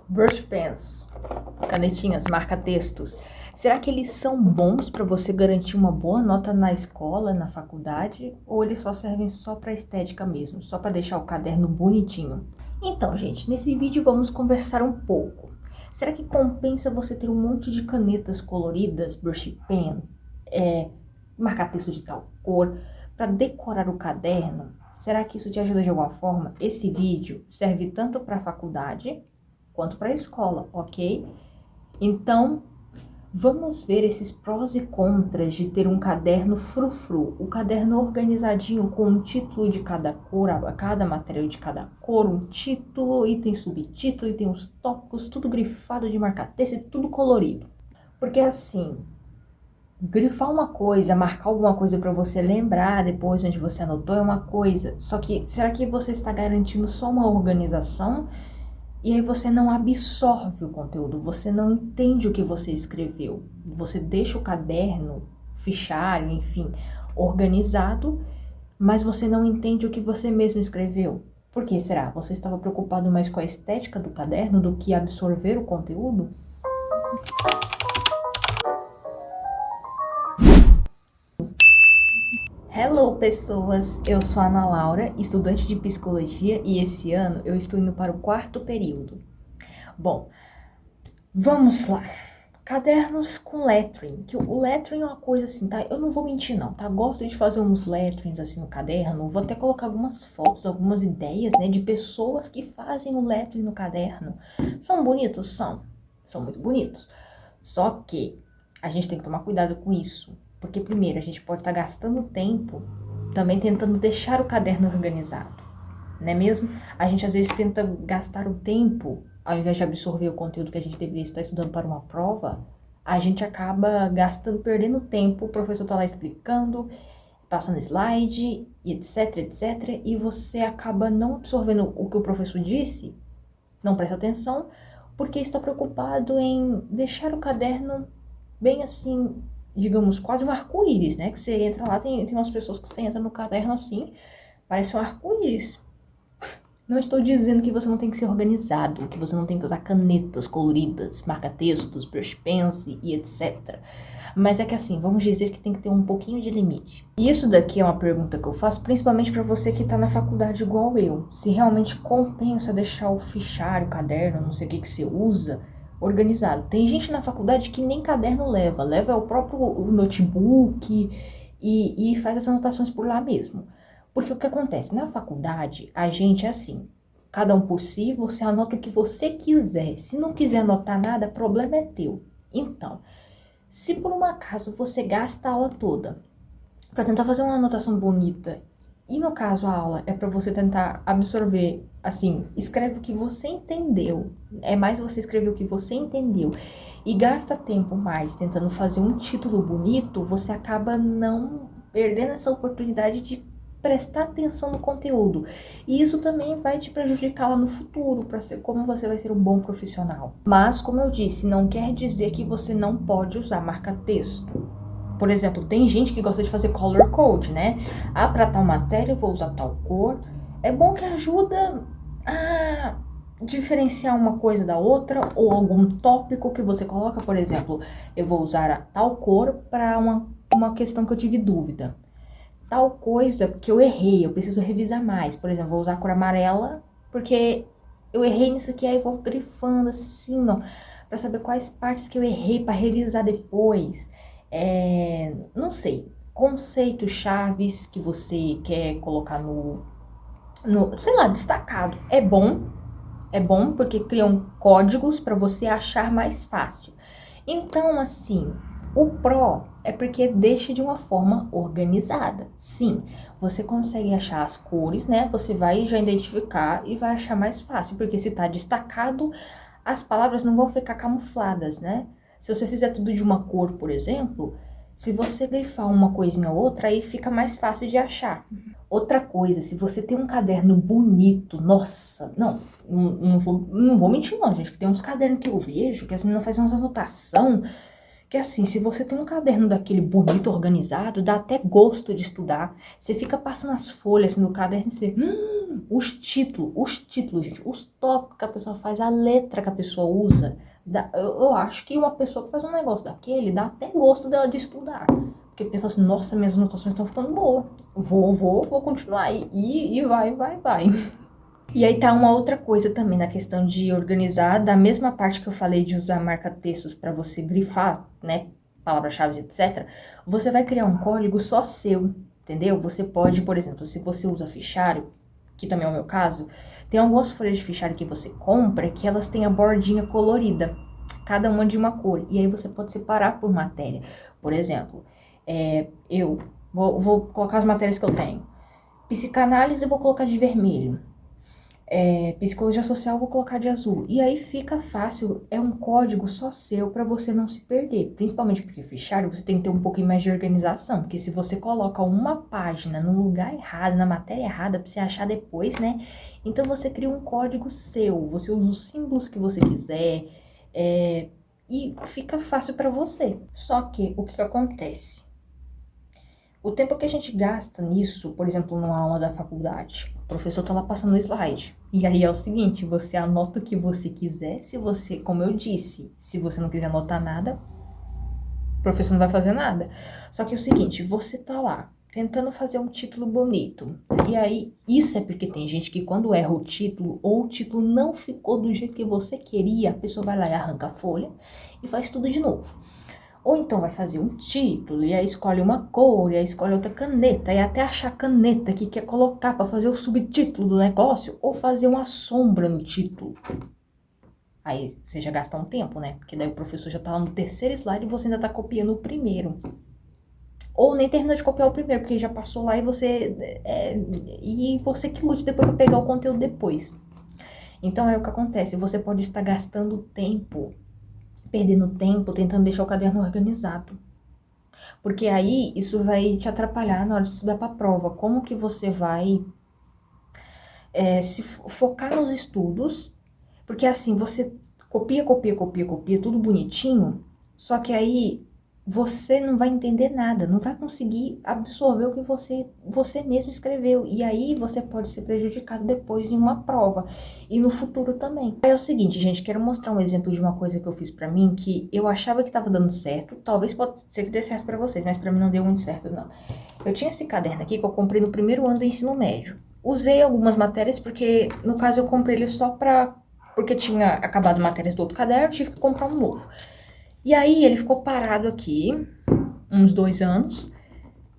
Brush pens, canetinhas, marca-textos. Será que eles são bons para você garantir uma boa nota na escola, na faculdade? Ou eles só servem só para estética mesmo, só para deixar o caderno bonitinho? Então, gente, nesse vídeo vamos conversar um pouco. Será que compensa você ter um monte de canetas coloridas, brush pen, marca-texto de tal cor, para decorar o caderno? Será que isso te ajuda de alguma forma? Esse vídeo serve tanto para a faculdade quanto para a escola, ok? Então, vamos ver esses prós e contras de ter um caderno frufru, o caderno organizadinho com um título de cada cor, cada matéria de cada cor, um título, item subtítulo, item os tópicos, tudo grifado de marca-texto e tudo colorido. Porque assim, grifar uma coisa, marcar alguma coisa para você lembrar depois onde você anotou é uma coisa, só que será que você está garantindo só uma organização? E aí você não absorve o conteúdo, você não entende o que você escreveu. Você deixa o caderno, fichário, enfim, organizado, mas você não entende o que você mesmo escreveu. Por que será? Você estava preocupado mais com a estética do caderno do que absorver o conteúdo? Hello, pessoas! Eu sou a Ana Laura, estudante de psicologia, e esse ano eu estou indo para o 4º período. Bom, vamos lá. Cadernos com lettering, que o lettering é uma coisa assim, tá? Eu não vou mentir não, tá? Gosto de fazer uns letterings assim no caderno, vou até colocar algumas fotos, algumas ideias, né, de pessoas que fazem o lettering no caderno. São bonitos? São muito bonitos. Só que a gente tem que tomar cuidado com isso, porque primeiro a gente pode estar gastando tempo também tentando deixar o caderno organizado, não é mesmo? A gente às vezes tenta gastar o tempo, ao invés de absorver o conteúdo que a gente deveria estar estudando para uma prova, a gente acaba gastando, perdendo tempo, o professor tá lá explicando, passando slide, etc, etc, e você acaba não absorvendo o que o professor disse, não presta atenção, porque está preocupado em deixar o caderno bem assim, digamos, quase um arco-íris, né? Que você entra lá, tem umas pessoas que você entra no caderno assim, parece um arco-íris. Não estou dizendo que você não tem que ser organizado, que você não tem que usar canetas coloridas, marca-textos, brush pens e etc. Mas é que assim, vamos dizer que tem que ter um pouquinho de limite. E isso daqui é uma pergunta que eu faço principalmente para você que está na faculdade igual eu. Se realmente compensa deixar o fichário, o caderno, não sei o que você usa, organizado. Tem gente na faculdade que nem caderno leva o próprio notebook e faz as anotações por lá mesmo. Porque o que acontece? Na faculdade, a gente é assim, cada um por si, você anota o que você quiser. Se não quiser anotar nada, problema é teu. Então, se por um acaso você gasta a aula toda para tentar fazer uma anotação bonita, e no caso a aula é para você tentar absorver, assim, escreve o que você entendeu, é mais você escrever o que você entendeu, e gasta tempo mais tentando fazer um título bonito, você acaba não perdendo essa oportunidade de prestar atenção no conteúdo. E isso também vai te prejudicar lá no futuro, para ser como você vai ser um bom profissional. Mas, como eu disse, não quer dizer que você não pode usar marca-texto. Por exemplo, tem gente que gosta de fazer color code, né? Ah, para tal matéria eu vou usar tal cor. É bom que ajuda a diferenciar uma coisa da outra, ou algum tópico que você coloca, por exemplo, eu vou usar a tal cor para uma questão que eu tive dúvida. Tal coisa que eu errei, eu preciso revisar mais. Por exemplo, vou usar a cor amarela porque eu errei nisso aqui, aí eu vou grifando assim, ó, pra saber quais partes que eu errei pra revisar depois. Não sei, conceitos chaves que você quer colocar sei lá, destacado. É bom porque criam códigos pra você achar mais fácil. Então, assim, o pró é porque deixa de uma forma organizada. Sim, você consegue achar as cores, né? Você vai já identificar e vai achar mais fácil, porque se tá destacado, as palavras não vão ficar camufladas, né? Se você fizer tudo de uma cor, por exemplo, se você grifar uma coisinha ou outra, aí fica mais fácil de achar. Outra coisa, se você tem um caderno bonito, nossa, não vou mentir não, gente, que tem uns cadernos que eu vejo, que as meninas fazem umas anotação Que assim, se você tem um caderno daquele bonito, organizado, dá até gosto de estudar. Você fica passando as folhas assim, no caderno e você... os títulos, gente, os tópicos que a pessoa faz, a letra que a pessoa usa. Eu acho que uma pessoa que faz um negócio daquele, dá até gosto dela de estudar. Porque pensa assim, nossa, minhas anotações estão ficando boas. Vou continuar. E vai. E aí tá uma outra coisa também na questão de organizar, da mesma parte que eu falei de usar marca-textos para você grifar, né, palavras-chave, etc. Você vai criar um código só seu, entendeu? Você pode, por exemplo, se você usa fichário, que também é o meu caso, tem algumas folhas de fichário que você compra que elas têm a bordinha colorida, cada uma de uma cor. E aí você pode separar por matéria. Por exemplo, eu vou colocar as matérias que eu tenho. Psicanálise eu vou colocar de vermelho. Psicologia social eu vou colocar de azul. E aí fica fácil, é um código só seu para você não se perder. Principalmente porque fichário você tem que ter um pouquinho mais de organização. Porque se você coloca uma página no lugar errado, na matéria errada, pra você achar depois, né? Então você cria um código seu, você usa os símbolos que você quiser, e fica fácil para você. Só que o que acontece? O tempo que a gente gasta nisso, por exemplo, numa aula da faculdade, o professor tá lá passando o slide. E aí é o seguinte, você anota o que você quiser, se você, como eu disse, se você não quiser anotar nada, o professor não vai fazer nada. Só que é o seguinte, você tá lá, tentando fazer um título bonito. E aí, isso é porque tem gente que quando erra o título, ou o título não ficou do jeito que você queria, a pessoa vai lá e arranca a folha e faz tudo de novo. Ou então vai fazer um título, e aí escolhe uma cor, e aí escolhe outra caneta, e até achar a caneta que quer colocar para fazer o subtítulo do negócio, ou fazer uma sombra no título. Aí você já gasta um tempo, né? Porque daí o professor já tá lá no terceiro slide e você ainda tá copiando o primeiro. Ou nem terminou de copiar o primeiro, porque já passou lá e você... e você que lute depois pra pegar o conteúdo depois. Então é o que acontece, você pode estar gastando tempo, perdendo tempo, tentando deixar o caderno organizado. Porque aí isso vai te atrapalhar na hora de estudar para a prova. Como que você vai se focar nos estudos? Porque assim, você copia, tudo bonitinho, só que aí você não vai entender nada, não vai conseguir absorver o que você mesmo escreveu. E aí você pode ser prejudicado depois em uma prova e no futuro também. É o seguinte, gente, quero mostrar um exemplo de uma coisa que eu fiz pra mim, que eu achava que tava dando certo, talvez pode ser que dê certo pra vocês, mas pra mim não deu muito certo, não. Eu tinha esse caderno aqui que eu comprei no primeiro ano do ensino médio. Usei algumas matérias porque, no caso, eu comprei ele só porque tinha acabado matérias do outro caderno, tive que comprar um novo. E aí ele ficou parado aqui, uns 2 anos.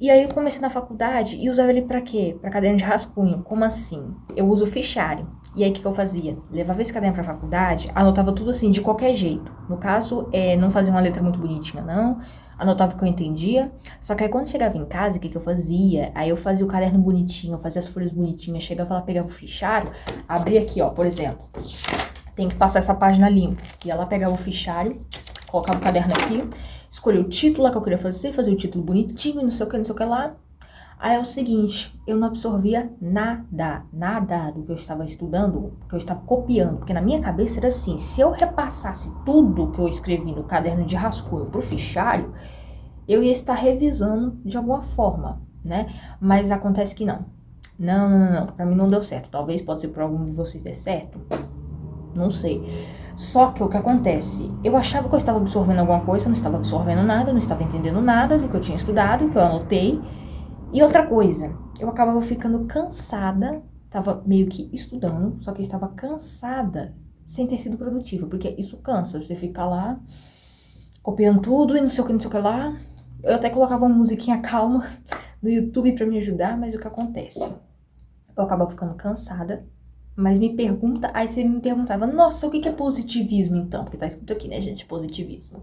E aí eu comecei na faculdade e usava ele pra quê? Pra caderno de rascunho. Como assim? Eu uso fichário. E aí o que eu fazia? Levava esse caderno pra faculdade, anotava tudo assim, de qualquer jeito. No caso, não fazia uma letra muito bonitinha, não. Anotava o que eu entendia. Só que aí quando chegava em casa, o que eu fazia? Aí eu fazia o caderno bonitinho, eu fazia as folhas bonitinhas. Chegava lá, pegava o fichário, abria aqui, ó, por exemplo. Tem que passar essa página limpa. Ia lá, pegava o fichário, colocava o caderno aqui, escolhi o título lá que eu queria fazer o título bonitinho, não sei o que lá. Aí é o seguinte, eu não absorvia nada do que eu estava estudando, que eu estava copiando, porque na minha cabeça era assim, se eu repassasse tudo que eu escrevi no caderno de rascunho pro fichário, eu ia estar revisando de alguma forma, né? Mas acontece que não. Não, pra mim não deu certo. Talvez pode ser por algum de vocês dê certo, não sei. Só que o que acontece? Eu achava que eu estava absorvendo alguma coisa, não estava absorvendo nada, não estava entendendo nada do que eu tinha estudado, que eu anotei. E outra coisa, eu acabava ficando cansada, estava meio que estudando, só que estava cansada sem ter sido produtiva, porque isso cansa, você fica lá copiando tudo e não sei o que lá. Eu até colocava uma musiquinha calma no YouTube pra me ajudar, mas o que acontece? Eu acabava ficando cansada. Mas aí você me perguntava, nossa, o que é positivismo então? Porque tá escrito aqui, né, gente, positivismo. O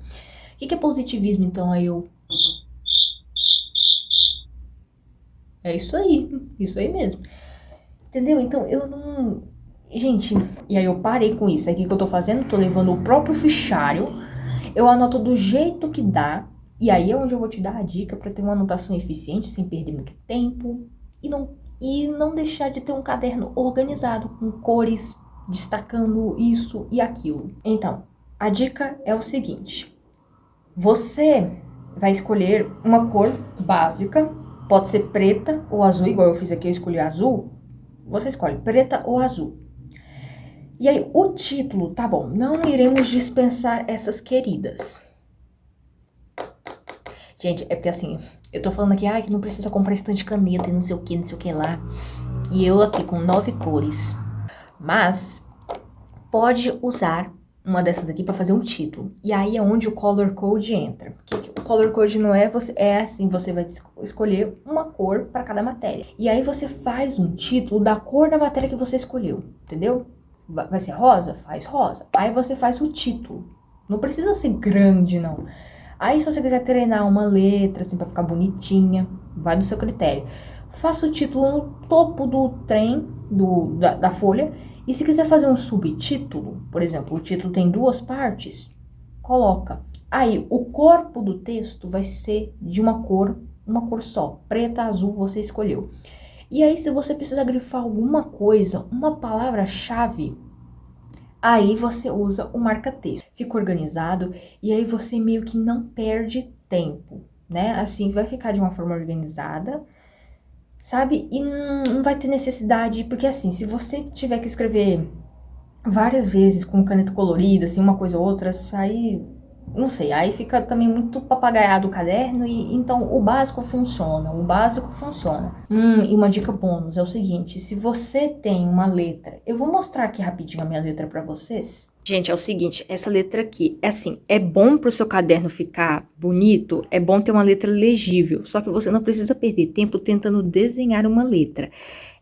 que é positivismo então? Aí eu... É isso aí mesmo. Entendeu? Então eu não... Gente, e aí eu parei com isso. Aí o que eu tô fazendo? Tô levando o próprio fichário, eu anoto do jeito que dá, e aí é onde eu vou te dar a dica pra ter uma anotação eficiente, sem perder muito tempo, e não deixar de ter um caderno organizado, com cores, destacando isso e aquilo. Então, a dica é o seguinte. Você vai escolher uma cor básica, pode ser preta ou azul, igual eu fiz aqui, eu escolhi azul. Você escolhe preta ou azul. E aí, o título, tá bom, não iremos dispensar essas queridas. Gente, é porque assim, eu tô falando aqui, que não precisa comprar esse tanto de caneta e não sei o que lá. E eu aqui com 9 cores. Mas, pode usar uma dessas aqui pra fazer um título. E aí é onde o Color Code entra. O Color Code não é, assim, você vai escolher uma cor pra cada matéria. E aí você faz um título da cor da matéria que você escolheu, entendeu? Vai ser rosa? Faz rosa. Aí você faz o título. Não precisa ser grande, não. Aí se você quiser treinar uma letra, assim, pra ficar bonitinha, vai do seu critério. Faça o título no topo do trem, da folha. E se quiser fazer um subtítulo, por exemplo, o título tem 2 partes, coloca. Aí, o corpo do texto vai ser de uma cor só. Preta, azul, você escolheu. E aí, se você precisa grifar alguma coisa, uma palavra-chave, aí você usa o marca-texto. Fica organizado e aí você meio que não perde tempo, né? Assim, vai ficar de uma forma organizada, sabe? E não vai ter necessidade, porque assim, se você tiver que escrever várias vezes com caneta colorida, assim, uma coisa ou outra, aí, não sei, aí fica também muito papagaiado o caderno e então o básico funciona, E uma dica bônus é o seguinte, se você tem uma letra, eu vou mostrar aqui rapidinho a minha letra pra vocês. Gente, é o seguinte, essa letra aqui, é assim, é bom pro seu caderno ficar bonito, é bom ter uma letra legível, só que você não precisa perder tempo tentando desenhar uma letra.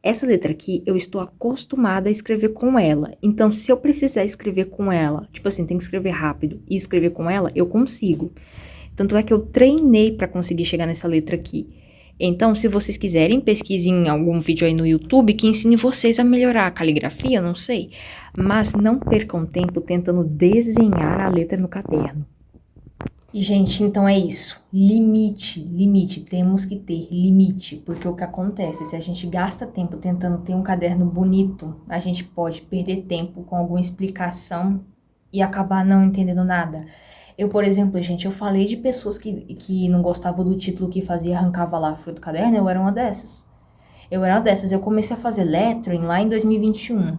Essa letra aqui, eu estou acostumada a escrever com ela. Então, se eu precisar escrever com ela, tipo assim, tem que escrever rápido e escrever com ela, eu consigo. Tanto é que eu treinei para conseguir chegar nessa letra aqui. Então, se vocês quiserem, pesquisem algum vídeo aí no YouTube que ensine vocês a melhorar a caligrafia, não sei. Mas não percam tempo tentando desenhar a letra no caderno. E, gente, então é isso. Limite. Temos que ter limite. Porque o que acontece, se a gente gasta tempo tentando ter um caderno bonito, a gente pode perder tempo com alguma explicação e acabar não entendendo nada. Eu, por exemplo, gente, eu falei de pessoas que não gostavam do título que fazia, arrancava lá a folha do caderno, eu era uma dessas. Eu comecei a fazer lettering lá em 2021.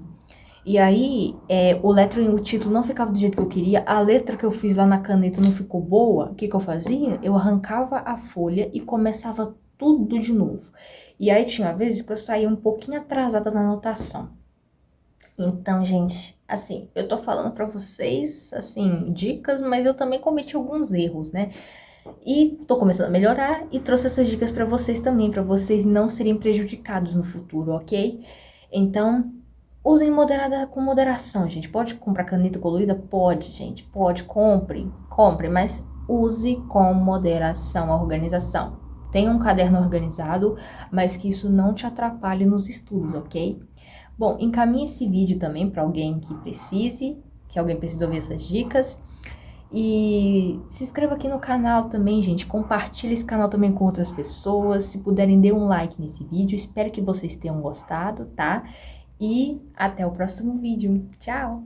E aí, o lettering, o título não ficava do jeito que eu queria, a letra que eu fiz lá na caneta não ficou boa, o que que eu fazia? Eu arrancava a folha e começava tudo de novo. E aí tinha vezes que eu saía um pouquinho atrasada na anotação. Então, gente, assim, eu tô falando pra vocês, assim, dicas, mas eu também cometi alguns erros, né? E tô começando a melhorar e trouxe essas dicas pra vocês também, pra vocês não serem prejudicados no futuro, ok? Então, usem com moderação, gente. Pode comprar caneta colorida? Pode, gente. Pode, compre, mas use com moderação a organização. Tenha um caderno organizado, mas que isso não te atrapalhe nos estudos, ok? Bom, encaminhe esse vídeo também para alguém que alguém precisa ouvir essas dicas. E se inscreva aqui no canal também, gente. Compartilhe esse canal também com outras pessoas. Se puderem, dê um like nesse vídeo. Espero que vocês tenham gostado, tá? E até o próximo vídeo. Tchau!